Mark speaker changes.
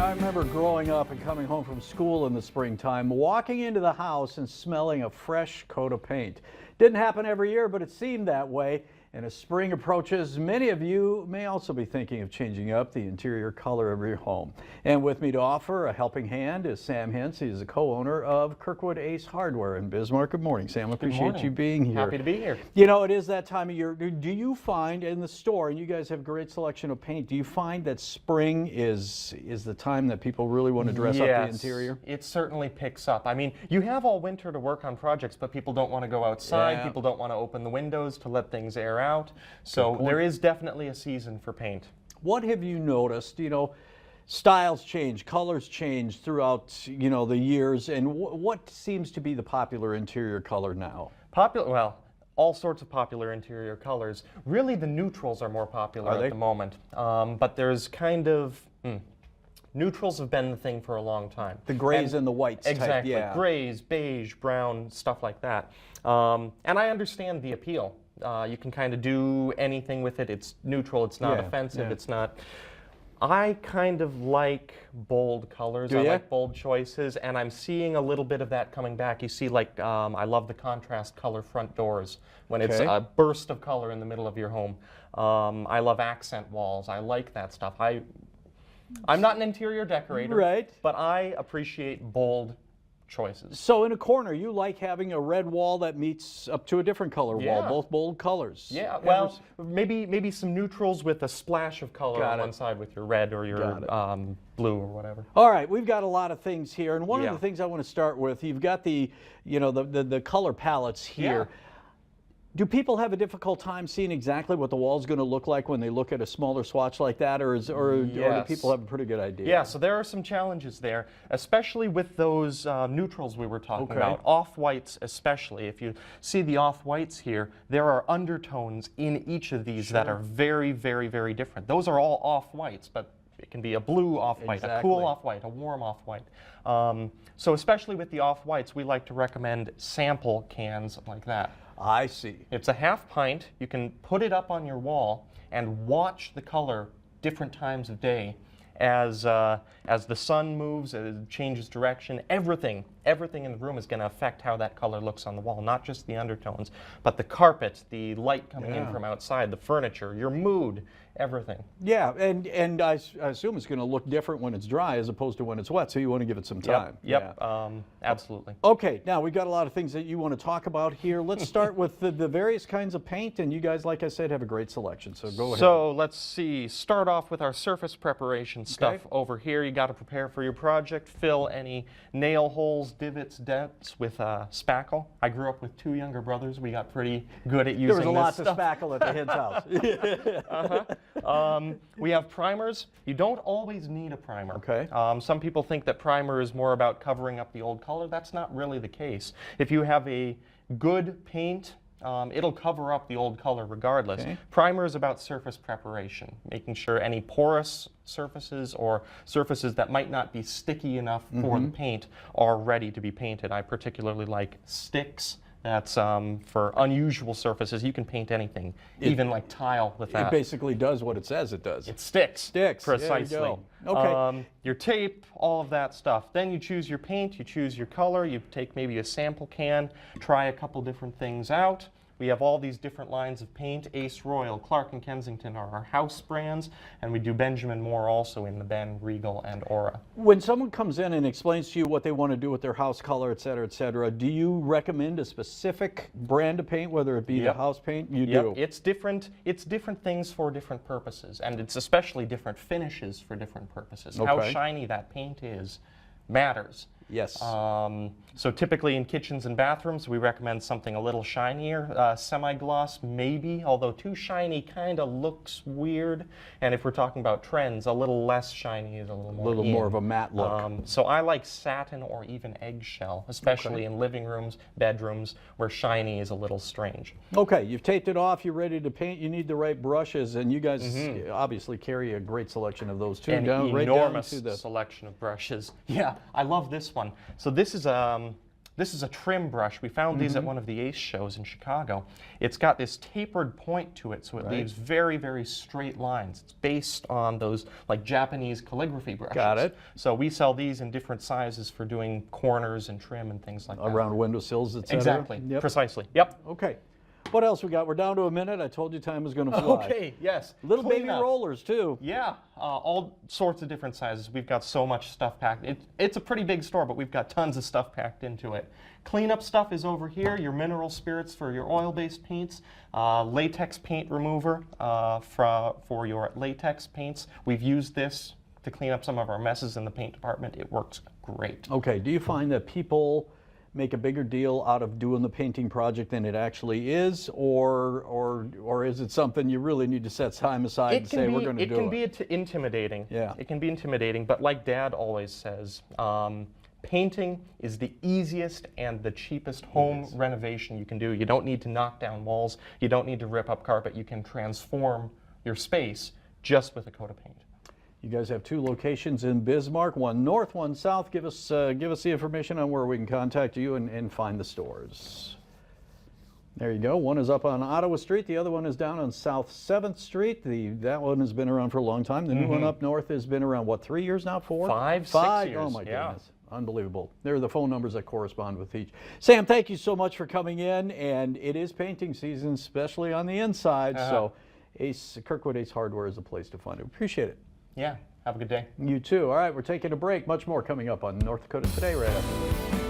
Speaker 1: I remember growing up and coming home from school in the springtime, walking into the house and smelling a fresh coat of paint. Didn't happen every year, but it seemed that way. And as spring approaches, many of you may also be thinking of changing up the interior color of your home. And with me to offer a helping hand is Sam Hintz. He's the co-owner of Kirkwood Ace Hardware in Bismarck. Good morning, Sam. Appreciate you being here.
Speaker 2: Happy to be here.
Speaker 1: You know, it is that time of year. Do you find in the store, and you guys have a great selection of paint, do you find that spring is the time that people really want to dress up the interior?
Speaker 2: It certainly picks up. I mean, you have all winter to work on projects, but people don't want to go outside.
Speaker 1: Yeah.
Speaker 2: People don't want to open the windows to let things air out. So there is definitely a season for paint.
Speaker 1: What have you noticed? You know, styles change, colors change throughout, you know, the years, and what seems to be the popular interior color now?
Speaker 2: Well, all sorts of popular interior colors. Really, the neutrals are more popular at the moment. But there's kind of... Neutrals have been the thing for a long time.
Speaker 1: The grays and the whites
Speaker 2: exactly,
Speaker 1: type, yeah.
Speaker 2: Grays, beige, brown, stuff like that. And I understand the appeal. You can kind of do anything with it. It's neutral, it's not offensive, it's not... I kind of like bold colors. I like bold choices, and I'm seeing a little bit of that coming back. You see, like, I love the contrast color front doors when it's a burst of color in the middle of your home. I love accent walls. I like that stuff. I'm not an interior decorator, but I appreciate bold choices.
Speaker 1: So in a corner, you like having a red wall that meets up to a different color wall, both bold colors.
Speaker 2: Yeah, well, maybe some neutrals with a splash of color on one side with your red or your blue or whatever.
Speaker 1: All right, we've got a lot of things here, and one of the things I want to start with, you've got the, you know, the color palettes here. Do people have a difficult time seeing exactly what the wall's going to look like when they look at a smaller swatch like that, or do people have a pretty good idea?
Speaker 2: Yeah, so there are some challenges there, especially with those neutrals we were talking about, off-whites especially. If you see the off-whites here, there are undertones in each of these that are very, very, very different. Those are all off-whites, but it can be a blue off-white, a cool off-white, a warm off-white. So especially with the off-whites, we like to recommend sample cans like that.
Speaker 1: I see.
Speaker 2: It's a half pint. You can put it up on your wall and watch the color different times of day as the sun moves, as it changes direction. Everything in the room is going to affect how that color looks on the wall, not just the undertones, but the carpet, the light coming in from outside, the furniture, your mood, everything.
Speaker 1: Yeah, and I assume it's going to look different when it's dry as opposed to when it's wet, so you want to give it some time.
Speaker 2: Yep, absolutely.
Speaker 1: Okay, now we've got a lot of things that you want to talk about here. Let's start with the various kinds of paint, and you guys, like I said, have a great selection, so go ahead.
Speaker 2: So let's see, start off with our surface preparation stuff over here. You got to prepare for your project, fill any nail holes, divots, dents with spackle. I grew up with 2 younger brothers. We got pretty good at using this stuff.
Speaker 1: There was a lot of spackle at the Hintz house.
Speaker 2: We have primers. You don't always need a primer.
Speaker 1: Okay.
Speaker 2: Some people think that primer is more about covering up the old color. That's not really the case. If you have a good paint, it'll cover up the old color regardless. Primer is about surface preparation, making sure any porous surfaces or surfaces that might not be sticky enough for the paint are ready to be painted. I particularly like sticks. That's for unusual surfaces. You can paint anything, even like tile with that.
Speaker 1: It basically does what it says it does.
Speaker 2: It sticks.
Speaker 1: Sticks.
Speaker 2: Precisely.
Speaker 1: There you go. Okay.
Speaker 2: Your tape, all of that stuff. Then you choose your paint, you choose your color, you take maybe a sample can, try a couple different things out. We have all these different lines of paint. Ace Royal, Clark and Kensington are our house brands, and we do Benjamin Moore also in the Ben, Regal, and Aura. When
Speaker 1: someone comes in and explains to you what they want to do with their house color, et cetera, do you recommend a specific brand of paint, whether it be the house paint? You do.
Speaker 2: It's different things for different purposes, and it's especially different finishes for different purposes. How shiny that paint is matters.
Speaker 1: Yes.
Speaker 2: So typically in kitchens and bathrooms, we recommend something a little shinier. Semi-gloss, maybe, although too shiny kind of looks weird. And if we're talking about trends, a little less shiny is a little more
Speaker 1: more of a matte look.
Speaker 2: So I like satin or even eggshell, especially in living rooms, bedrooms, where shiny is a little strange.
Speaker 1: Okay, you've taped it off, you're ready to paint, you need the right brushes, and you guys obviously carry a great selection of those too.
Speaker 2: An enormous selection of brushes. Yeah, I love this one. So this is this is a trim brush. We found these at one of the ACE shows in Chicago. It's got this tapered point to it, so it leaves very, very straight lines. It's based on those like Japanese calligraphy brushes.
Speaker 1: Got it.
Speaker 2: So we sell these in different sizes for doing corners and trim and things like that.
Speaker 1: Around windowsills, etc.
Speaker 2: Exactly.
Speaker 1: Yep.
Speaker 2: Precisely. Yep.
Speaker 1: Okay. What else we got? We're down to a minute. I told you time was going to fly.
Speaker 2: Okay. Yes.
Speaker 1: Little baby
Speaker 2: Cleanup.
Speaker 1: rollers too.
Speaker 2: Yeah, all sorts of different sizes. We've got so much stuff packed. It's a pretty big store, but we've got tons of stuff packed into it. Cleanup stuff is over here, your mineral spirits for your oil-based paints, latex paint remover for your latex paints. We've used this to clean up some of our messes in the paint department. It works great.
Speaker 1: Okay, do you find that people make a bigger deal out of doing the painting project than it actually is, or is it something you really need to set time aside and say we're going to do it?
Speaker 2: It can be intimidating.
Speaker 1: Yeah.
Speaker 2: It can be intimidating, but like Dad always says, painting is the easiest and the cheapest home renovation you can do. You don't need to knock down walls. You don't need to rip up carpet. You can transform your space just with a coat of paint.
Speaker 1: You guys have 2 locations in Bismarck, one north, one south. Give us the information on where we can contact you and find the stores. There you go. One is up on Ottawa Street. The other one is down on South 7th Street. That one has been around for a long time. The new one up north has been around, what, 3 years now? 4?
Speaker 2: 5, 6 years.
Speaker 1: Oh, my goodness. Unbelievable. There are the phone numbers that correspond with each. Sam, thank you so much for coming in. And it is painting season, especially on the inside. So Kirkwood Ace Hardware is the place to find it. Appreciate it.
Speaker 2: Yeah. Have a good day.
Speaker 1: You too. All right, we're taking a break. Much more coming up on North Dakota Today right after this.